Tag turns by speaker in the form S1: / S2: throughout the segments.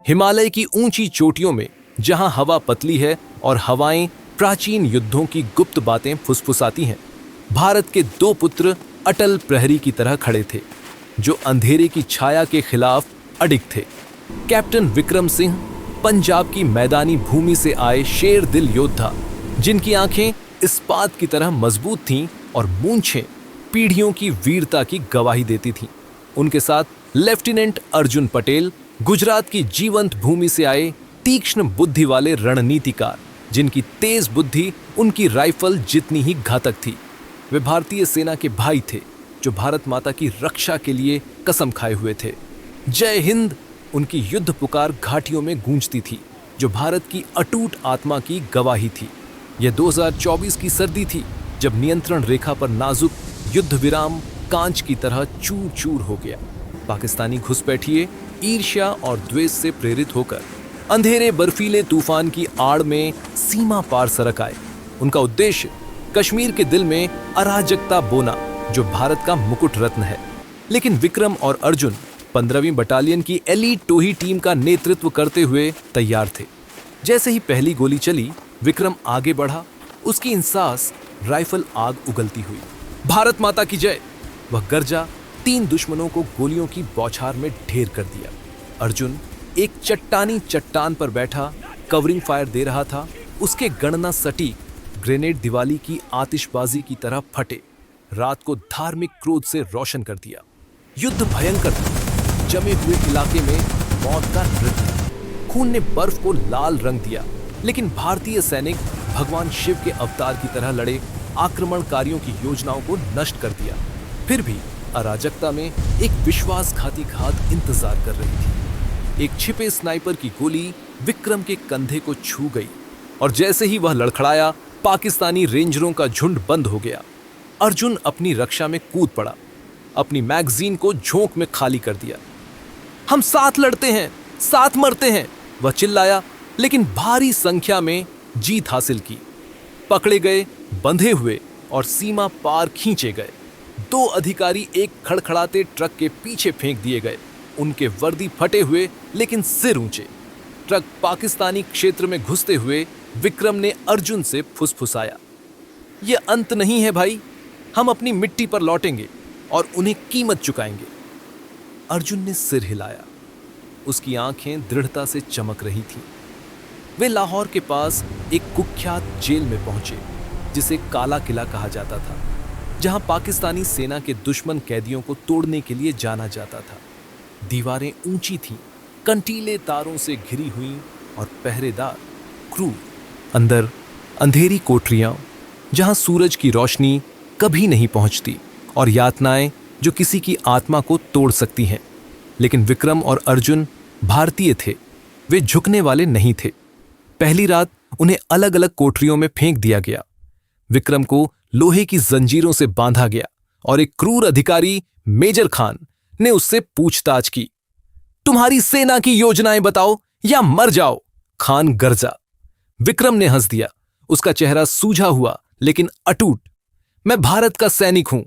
S1: हिमालय की ऊंची चोटियों में जहां हवा पतली है और हवाएं प्राचीन युद्धों की गुप्त बातें फुसफुसाती हैं, भारत के दो पुत्र अटल प्रहरी की तरह खड़े थे, जो अंधेरे की छाया के खिलाफ अडिग थे। कैप्टन विक्रम सिंह पंजाब की मैदानी भूमि से आए शेर दिल योद्धा, जिनकी आंखें इस्पात की तरह मजबूत थीं और मूंछें पीढ़ियों की वीरता की गवाही देती थीं। उनके साथ लेफ्टिनेंट अर्जुन पटेल, गुजरात की जीवंत भूमि से आए तीक्ष्ण बुद्धि वाले रणनीतिकार, जिनकी तेज बुद्धि उनकी राइफल जितनी ही घातक थी। वे भारतीय सेना के भाई थे, जो भारत माता की रक्षा के लिए कसम खाए हुए थे। जय हिंद उनकी युद्ध पुकार घाटियों में गूंजती थी, जो भारत की अटूट आत्मा की गवाही थी। यह 2024 की सर्दी थी, जब नियंत्रण रेखा पर नाजुक युद्ध विराम कांच की तरह चूर चूर हो गया। पाकिस्तानी घुसपैठिए ईर्ष्या और द्वेष से प्रेरित होकर अंधेरे बर्फीले तूफान की आड़ में सीमा पार सरक आए। उनका उद्देश्य कश्मीर के दिल में अराजकता बोना, जो भारत का मुकुट रत्न है। लेकिन विक्रम और अर्जुन 15वीं बटालियन की एलीट टोही टीम का नेतृत्व करते हुए तैयार थे। जैसे ही पहली गोली चली, विक्रम आगे बढ़ा, उसकी इंसास राइफल आग उगलती हुई। भारत माता की जय! वह गर्जा 3 दुश्मनों को गोलियों की बौछार में ढेर कर दिया। अर्जुन एक चट्टानी चट्टान पर बैठा कवरिंग फायर दे रहा था। उसके गणना सटीक ग्रेनेड दिवाली की आतिशबाजी की तरह फटे, रात को धार्मिक क्रोध से रोशन कर दिया। युद्ध भयंकर था। जमे हुए इलाके में मौत का नृत्य, खून ने बर्फ को लाल रंग दिया। लेकिन भारतीय सैनिक भगवान शिव के अवतार की तरह लड़े, आक्रमणकारियों की योजनाओं को नष्ट कर दिया। फिर भी अराजकता में एक विश्वासघाती घात इंतजार कर रही थी। एक छिपे स्नाइपर की गोली विक्रम के कंधे को छू गई, और जैसे ही वह लड़खड़ाया, पाकिस्तानी रेंजरों का झुंड बंद हो गया। अर्जुन अपनी रक्षा में कूद पड़ा, अपनी मैगजीन को झोंक में खाली कर दिया। हम साथ लड़ते हैं, साथ मरते हैं, वह चिल्लाया, लेकिन भारी संख्या में जीत हासिल की। पकड़े गए, बंधे हुए और सीमा पार खींचे गए। 2 अधिकारी एक खड़खड़ाते ट्रक के पीछे फेंक दिए गए, उनके वर्दी फटे हुए लेकिन सिर ऊंचे। ट्रक पाकिस्तानी क्षेत्र में घुसते हुए विक्रम ने अर्जुन से फुसफुसाया, यह अंत नहीं है भाई, हम अपनी मिट्टी पर लौटेंगे और उन्हें कीमत चुकाएंगे। अर्जुन ने सिर हिलाया, उसकी आंखें दृढ़ता से चमक रही थीं। वे लाहौर के पास एक कुख्यात जेल में पहुंचे, जिसे काला किला कहा जाता था, जहां पाकिस्तानी सेना के दुश्मन कैदियों को तोड़ने के लिए जाना जाता था। दीवारें ऊंची थीं, कंटीले तारों से घिरी हुई और पहरेदार क्रूर। अंदर अंधेरी कोठरियां, जहां सूरज की रोशनी कभी नहीं पहुंचती, और यातनाएं जो किसी की आत्मा को तोड़ सकती हैं। लेकिन विक्रम और अर्जुन भारतीय थे, वे झुकने वाले नहीं थे। पहली रात उन्हें अलग अलग कोठरियों में फेंक दिया गया। विक्रम को लोहे की जंजीरों से बांधा गया, और एक क्रूर अधिकारी मेजर खान ने उससे पूछताछ की। तुम्हारी सेना की योजनाएं बताओ या मर जाओ, खान गरजा। विक्रम ने हंस दिया, उसका चेहरा सूझा हुआ लेकिन अटूट। मैं भारत का सैनिक हूं,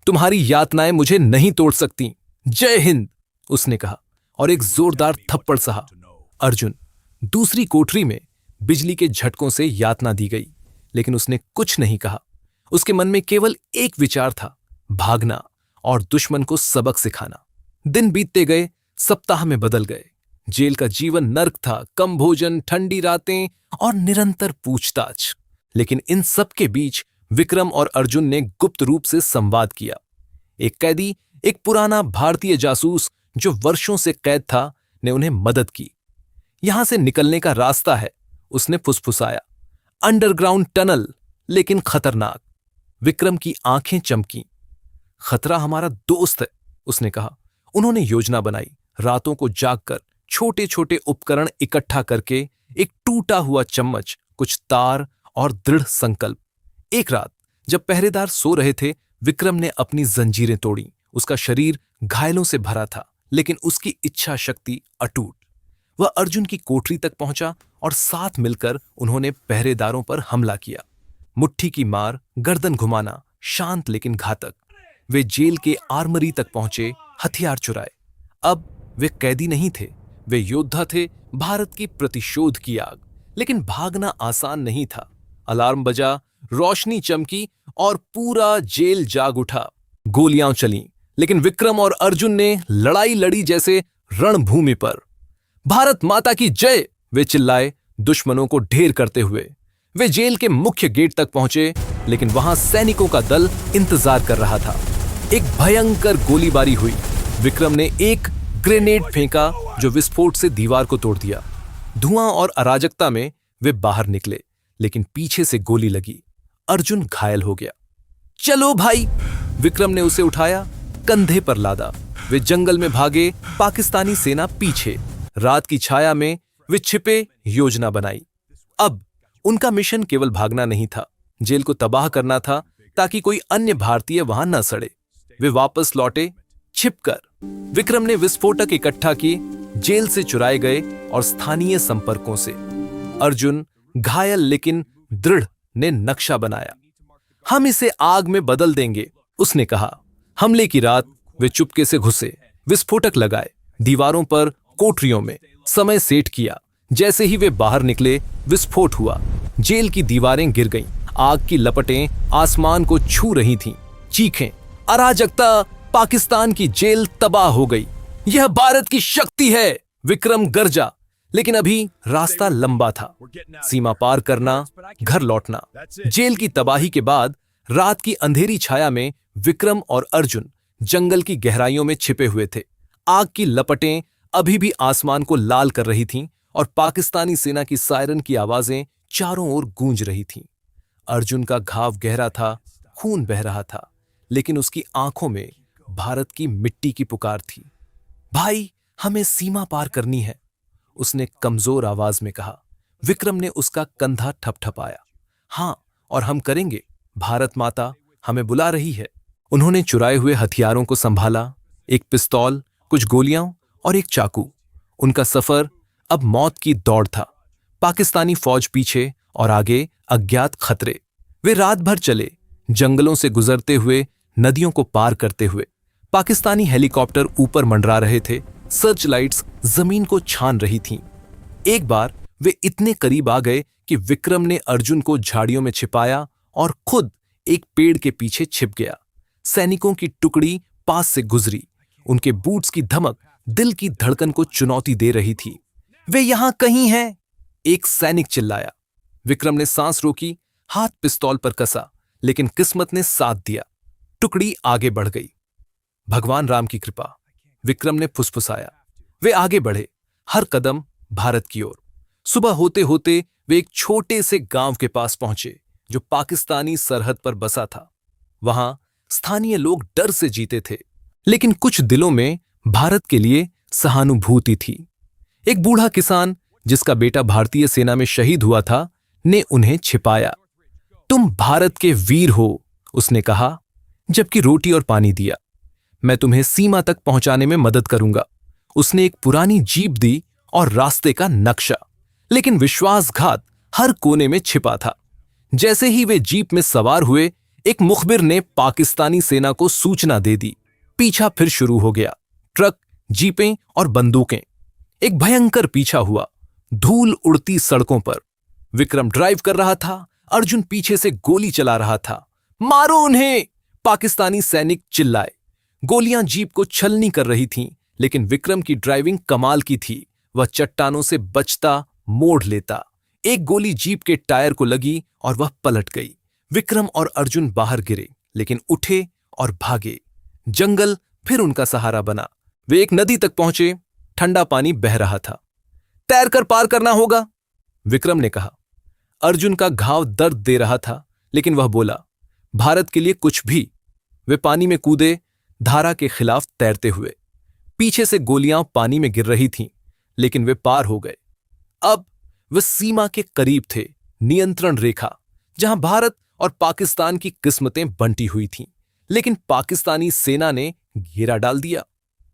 S1: तुम्हारी यातनाएं मुझे नहीं तोड़ सकती। जय हिंद, उसने कहा, और एक जोरदार थप्पड़ सहा। अर्जुन दूसरी कोठरी में बिजली के झटकों से यातना दी गई, लेकिन उसने कुछ नहीं कहा। उसके मन में केवल एक विचार था, भागना और दुश्मन को सबक सिखाना। दिन बीतते गए, सप्ताह में बदल गए। जेल का जीवन नर्क था, कम भोजन, ठंडी रातें और निरंतर पूछताछ। लेकिन इन सब के बीच विक्रम और अर्जुन ने गुप्त रूप से संवाद किया। एक कैदी, एक पुराना भारतीय जासूस जो वर्षों से कैद था, ने उन्हें मदद की। यहां से निकलने का रास्ता है, उसने फुसफुसाया। अंडरग्राउंड टनल, लेकिन खतरनाक। विक्रम की आंखें चमकीं। खतरा हमारा दोस्त है, उसने कहा। उन्होंने योजना बनाई, रातों को जागकर छोटे छोटे उपकरण इकट्ठा करके, एक टूटा हुआ चम्मच, कुछ तार और दृढ़ संकल्प। एक रात जब पहरेदार सो रहे थे, विक्रम ने अपनी जंजीरें तोड़ी। उसका शरीर घायलों से भरा था, लेकिन उसकी इच्छा शक्ति अटूट। वह अर्जुन की कोठरी तक पहुंचा और साथ मिलकर उन्होंने पहरेदारों पर हमला किया। मुट्ठी की मार, गर्दन घुमाना, शांत लेकिन घातक। वे जेल के आर्मरी तक पहुंचे, हथियार चुराए। अब वे कैदी नहीं थे, वे योद्धा थे, भारत की प्रतिशोध की आग। लेकिन भागना आसान नहीं था। अलार्म बजा, रोशनी चमकी और पूरा जेल जाग उठा। गोलियां चलीं, लेकिन विक्रम और अर्जुन ने लड़ाई लड़ी जैसे रणभूमि पर। भारत माता की जय, वे चिल्लाए, दुश्मनों को ढेर करते हुए। वे जेल के मुख्य गेट तक पहुंचे, लेकिन वहां सैनिकों का दल इंतजार कर रहा था। एक भयंकर गोलीबारी हुई। विक्रम ने एक ग्रेनेड फेंका जो विस्फोट से दीवार को तोड़ दिया। धुआं और अराजकता में वे बाहर निकले, लेकिन पीछे से गोली लगी। अर्जुन घायल हो गया। चलो भाई, विक्रम ने उसे उठाया, कंधे पर लादा। वे जंगल में भागे, पाकिस्तानी सेना पीछे। रात की छाया में वे छिपे, योजना बनाई। अब उनका मिशन केवल भागना नहीं था, जेल को तबाह करना था, ताकि कोई अन्य भारतीय वहां न सड़े। वे वापस लौटे, छिपकर। विक्रम ने विस्फोटक इकट्ठा किए, जेल से चुराए गए और स्थानीय संपर्कों से। अर्जुन, घायल लेकिन दृढ़, ने नक्शा बनाया। हम इसे आग में बदल देंगे, उसने कहा। हमले की रात वे चुपके से घुसे, विस्फोटक लगाए, दीवारों पर, कोठरियों में। समय सेट किया। जैसे ही वे बाहर निकले, विस्फोट हुआ। जेल की दीवारें गिर गईं। आग की लपटें आसमान को छू रही थीं। चीखें, अराजकता, पाकिस्तान की जेल तबाह हो गई। यह भारत की शक्ति है, विक्रम गरजा। लेकिन अभी रास्ता लंबा था। सीमा पार करना, घर लौटना। जेल की तबाही के बाद रात की अंधेरी छाया में विक्रम और अर्जुन जंगल की गहराइयों में छिपे हुए थे। आग की लपटें अभी भी आसमान को लाल कर रही थीं और पाकिस्तानी सेना की सायरन की आवाजें चारों ओर गूंज रही थीं। अर्जुन का घाव गहरा था, खून बह रहा था, लेकिन उसकी आंखों में भारत की मिट्टी की पुकार थी। भाई, हमें सीमा पार करनी है, उसने कमजोर आवाज में कहा। विक्रम ने उसका कंधा ठपठपाया। हां, और हम करेंगे। भारत माता हमें बुला रही है। उन्होंने चुराए हुए हथियारों को संभाला, एक पिस्तौल, कुछ गोलियां और एक चाकू। उनका सफर अब मौत की दौड़ था। पाकिस्तानी फौज पीछे और आगे अज्ञात खतरे। वे रात भर चले, जंगलों से गुजरते हुए, नदियों को पार करते हुए। पाकिस्तानी हेलीकॉप्टर ऊपर मंडरा रहे थे, सर्च लाइट्स जमीन को छान रही थीं। एक बार वे इतने करीब आ गए कि विक्रम ने अर्जुन को झाड़ियों में छिपाया और खुद एक पेड़ के पीछे छिप गया। सैनिकों की टुकड़ी पास से गुजरी। उनके बूट्स की धमक दिल की धड़कन को चुनौती दे रही थी। वे यहां कहीं हैं, एक सैनिक चिल्लाया। विक्रम ने सांस रोकी, हाथ पिस्तौल पर कसा, लेकिन किस्मत ने साथ दिया। टुकड़ी आगे बढ़ गई। भगवान राम की कृपा, विक्रम ने फुसफुसाया। वे आगे बढ़े, हर कदम भारत की ओर। सुबह होते होते वे एक छोटे से गांव के पास पहुंचे जो पाकिस्तानी सरहद पर बसा था। वहां स्थानीय लोग डर से जीते थे, लेकिन कुछ दिलों में भारत के लिए सहानुभूति थी। एक बूढ़ा किसान, जिसका बेटा भारतीय सेना में शहीद हुआ था, ने उन्हें छिपाया। तुम भारत के वीर हो, उसने कहा, जबकि रोटी और पानी दिया। मैं तुम्हें सीमा तक पहुंचाने में मदद करूंगा। उसने एक पुरानी जीप दी और रास्ते का नक्शा, लेकिन विश्वासघात हर कोने में छिपा था। जैसे ही वे जीप में सवार हुए, एक मुखबिर ने पाकिस्तानी सेना को सूचना दे दी। पीछा फिर शुरू हो गया। ट्रक, जीपें और बंदूकें। एक भयंकर पीछा हुआ, धूल उड़ती सड़कों पर। विक्रम ड्राइव कर रहा था, अर्जुन पीछे से गोली चला रहा था। मारो उन्हें, पाकिस्तानी सैनिक चिल्लाए। गोलियां जीप को छलनी कर रही थीं, लेकिन विक्रम की ड्राइविंग कमाल की थी। वह चट्टानों से बचता, मोड़ लेता। एक गोली जीप के टायर को लगी और वह पलट गई। विक्रम और अर्जुन बाहर गिरे, लेकिन उठे और भागे। जंगल फिर उनका सहारा बना। वे एक नदी तक पहुंचे, ठंडा पानी बह रहा था। तैरकर पार करना होगा, विक्रम ने कहा। अर्जुन का घाव दर्द दे रहा था, लेकिन वह बोला, भारत के लिए कुछ भी। वे पानी में कूदे, धारा के खिलाफ तैरते हुए। पीछे से गोलियां पानी में गिर रही थीं, लेकिन वे पार हो गए। अब वे सीमा के करीब थे, नियंत्रण रेखा, जहां भारत और पाकिस्तान की किस्मतें बंटी हुई थीं। लेकिन पाकिस्तानी सेना ने घेरा डाल दिया।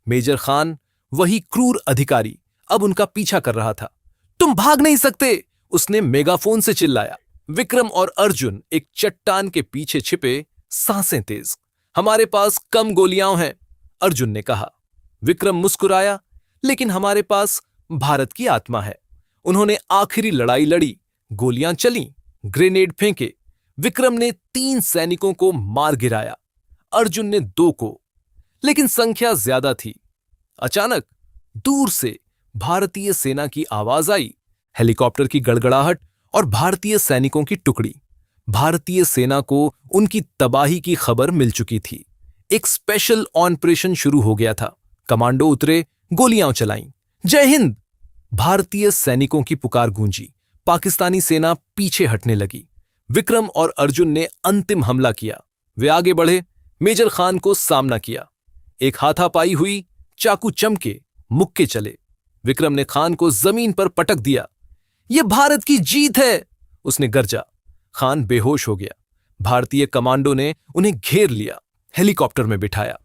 S1: मेजर खान, वही क्रूर अधिकारी, अब उनका पीछा कर रहा था। तुम भाग नहीं सकते, उसने मेगाफोन से चिल्लाया। विक्रम और अर्जुन एक चट्टान के पीछे छिपे, सांसें तेज। हमारे पास कम गोलियां हैं, अर्जुन ने कहा। विक्रम मुस्कुराया, लेकिन हमारे पास भारत की आत्मा है। उन्होंने आखिरी लड़ाई लड़ी, गोलियां चलीं, ग्रेनेड फेंके। विक्रम ने 3 सैनिकों को मार गिराया, अर्जुन ने 2 को, लेकिन संख्या ज्यादा थी। अचानक दूर से भारतीय सेना की आवाज आई, हेलीकॉप्टर की गड़गड़ाहट और भारतीय सैनिकों की टुकड़ी। भारतीय सेना को उनकी तबाही की खबर मिल चुकी थी। एक स्पेशल ऑपरेशन शुरू हो गया था। कमांडो उतरे, गोलियां चलाईं। जय हिंद! भारतीय सैनिकों की पुकार गूंजी। पाकिस्तानी सेना पीछे हटने लगी। विक्रम और अर्जुन ने अंतिम हमला किया। वे आगे बढ़े, मेजर खान को सामना किया। एक हाथापाई हुई, चाकू चमके, मुक्के चले। विक्रम ने खान को जमीन पर पटक दिया। यह भारत की जीत है, उसने गर्जा। खान बेहोश हो गया। भारतीय कमांडो ने उन्हें घेर लिया, हेलीकॉप्टर में बिठाया।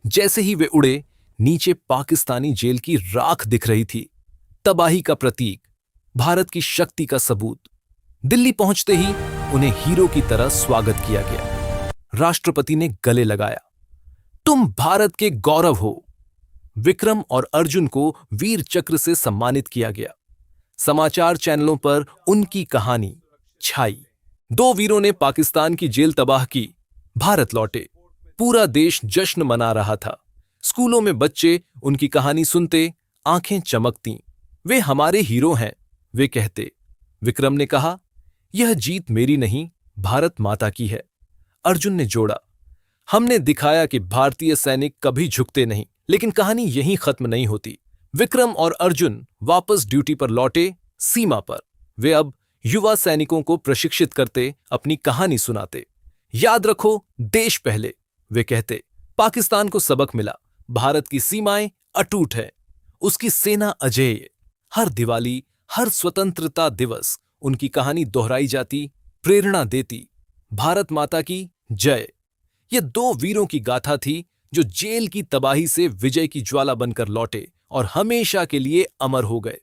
S1: जैसे ही वे उड़े, नीचे पाकिस्तानी जेल की राख दिख रही थी। तबाही का प्रतीक, भारत की शक्ति का सबूत। दिल्ली पहुंचते ही उन्हें हीरो की तरह स्वागत किया गया। राष्ट्रपति ने गले लगाया। तुम भारत के गौरव हो। विक्रम और अर्जुन को वीर चक्र से सम्मानित किया गया। समाचार चैनलों पर उनकी कहानी छाई। 2 वीरों ने पाकिस्तान की जेल तबाह की, भारत लौटे। पूरा देश जश्न मना रहा था। स्कूलों में बच्चे उनकी कहानी सुनते, आंखें चमकतीं। वे हमारे हीरो हैं, वे कहते। विक्रम ने कहा, यह जीत मेरी नहीं, भारत माता की है। अर्जुन ने जोड़ा, हमने दिखाया कि भारतीय सैनिक कभी झुकते नहीं, लेकिन कहानी यहीं खत्म नहीं होती। विक्रम और अर्जुन वापस ड्यूटी पर लौटे, सीमा पर। वे अब युवा सैनिकों को प्रशिक्षित करते, अपनी कहानी सुनाते। याद रखो, देश पहले, वे कहते। पाकिस्तान को सबक मिला, भारत की सीमाएं अटूट है, उसकी सेना अजेय। हर दिवाली, हर स्वतंत्रता दिवस उनकी कहानी दोहराई जाती, प्रेरणा देती। भारत माता की जय। ये 2 वीरों की गाथा थी जो जेल की तबाही से विजय की ज्वाला बनकर लौटे और हमेशा के लिए अमर हो गए।